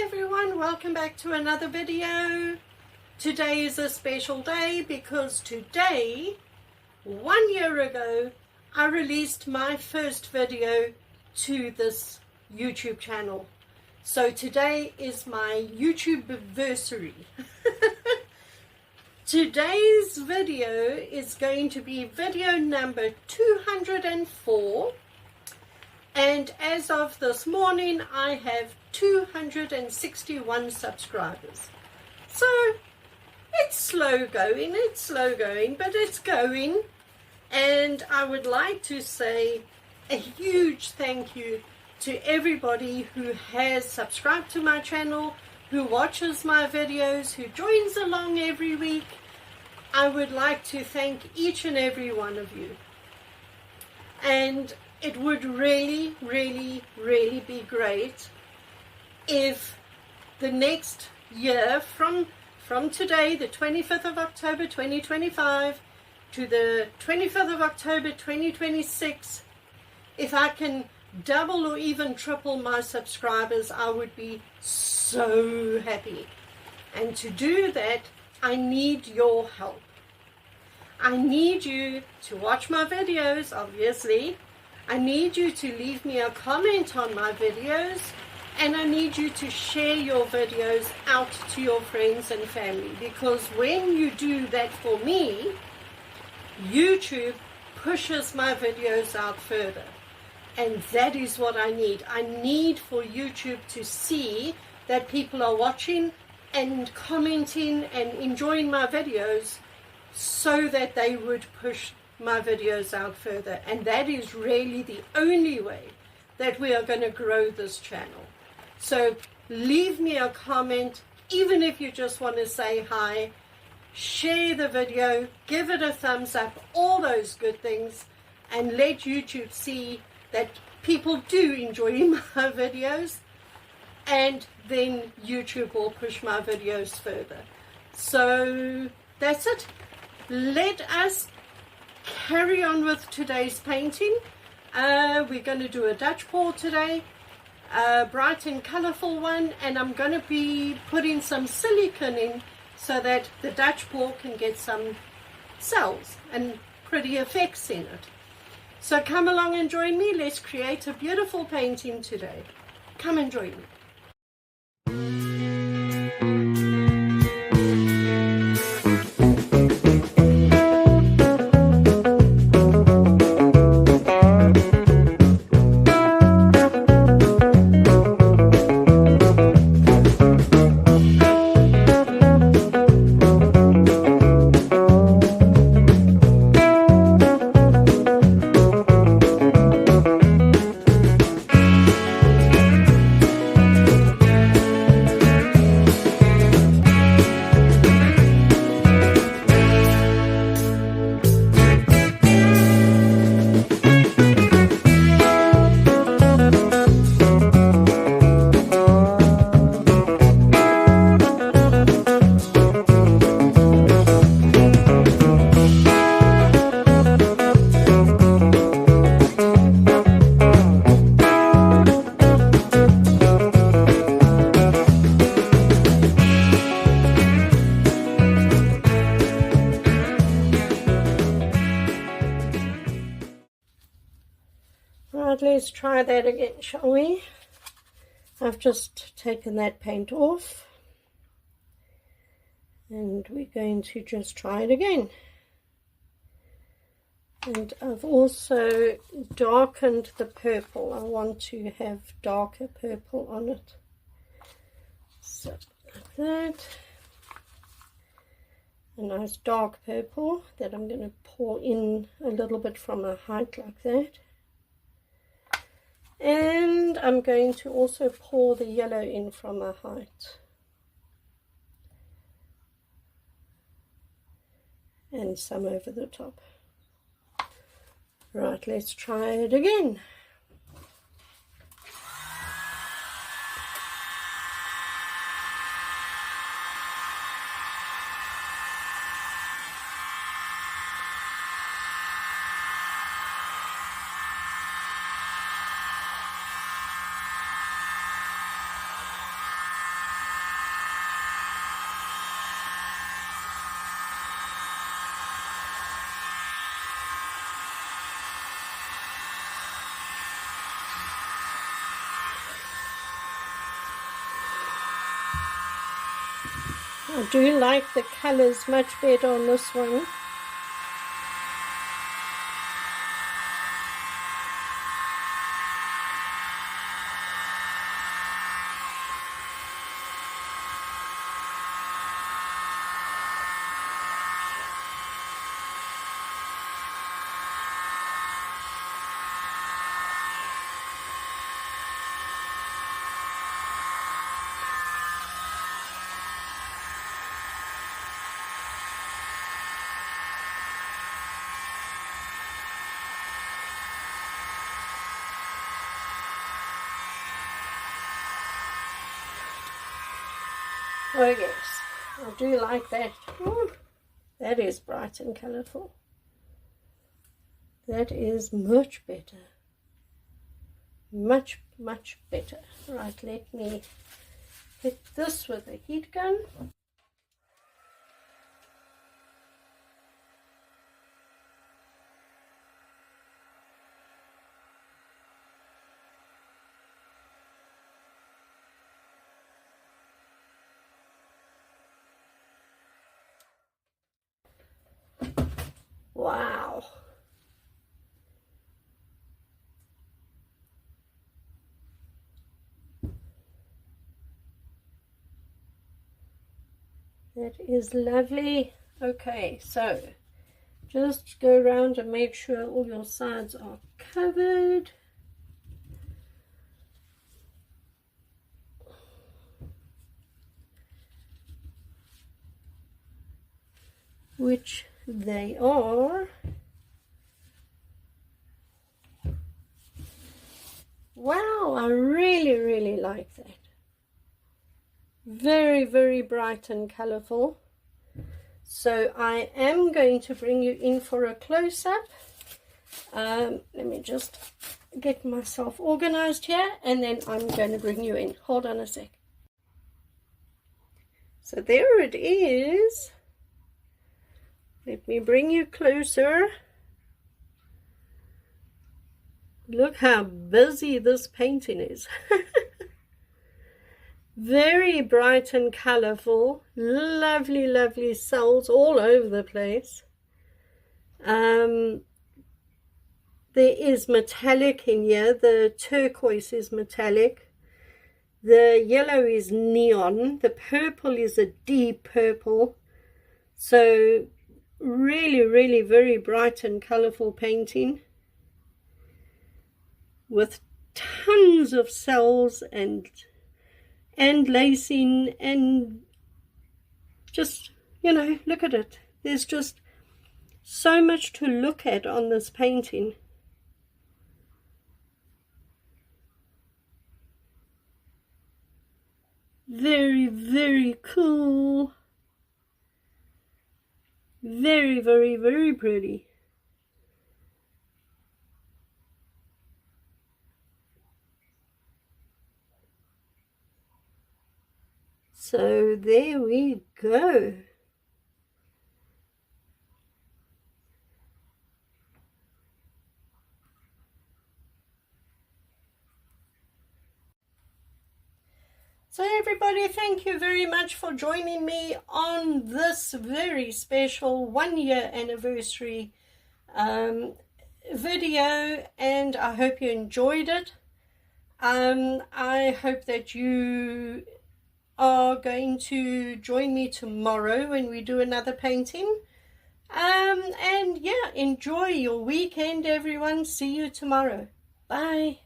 everyone, welcome back to another video. Today is a special day because today, 1 year ago, I released my first video to this YouTube channel. So today is my YouTube anniversary. Today's video is going to be video number 204. And as of this morning, I have 261 subscribers. So it's slow going, but it's going. And I would like to say a huge thank you to everybody who has subscribed to my channel, who watches my videos, who joins along every week. I would like to thank each and every one of you. And it would really be great if the next year, from today, the 25th of October 2025 to the 25th of October 2026, if I can double or even triple my subscribers, I would be so happy. And to do that, I need your help. I need you to watch my videos, obviously. I need you to leave me a comment on my videos, and I need you to share your videos out to your friends and family, because when you do that for me, YouTube pushes my videos out further. And that is what I need. I need for YouTube to see that people are watching and commenting and enjoying my videos, so that they would push my videos out further. And that is really the only way that we are going to grow this channel. So leave me a comment, even if you just want to say hi, share the video, give it a thumbs up, all those good things, and let YouTube see that people do enjoy my videos, and then YouTube will push my videos further. So that's it. Let us carry on with today's painting. We're going to do a Dutch pour today, a bright and colourful one, and I'm going to be putting some silicone in so that the Dutch pour can get some cells and pretty effects in it. So come along and join me. Let's create a beautiful painting today. Come and join me. Right, let's try that again, shall we? I've just taken that paint off, and we're going to just try it again. And I've also darkened the purple. I want to have darker purple on it. So, like that. A nice dark purple that I'm going to pour in a little bit from a height like that. And I'm going to also pour the yellow in from a height. And some over the top. Right, let's try it again. I do like the colors much better on this one. Oh yes, I do like that. Ooh, that is bright and colourful. That is much better. Much, much better. Right, let me hit this with a heat gun. Wow. That is lovely. Okay, so just go around and make sure all your sides are covered. Which they are. Wow, I really like that. Very, very bright and colourful. So I am going to bring you in for a close-up. Let me just get myself organized here, and then I'm going to bring you in. Hold on a sec. So there it is. Let me bring you closer. Look how busy this painting is. Very bright and colourful. Lovely, lovely cells all over the place. There is metallic in here. The turquoise is metallic. The yellow is neon. The purple is a deep purple. So really very bright and colourful painting with tons of cells and lacing, and just, you know, look at it. There's just so much to look at on this painting. Very cool. Very pretty. So there we go. So everybody, thank you very much for joining me on this very special 1-year anniversary video, and I hope you enjoyed it. I hope that you are going to join me tomorrow when we do another painting. And yeah, enjoy your weekend, everyone. See you tomorrow. Bye.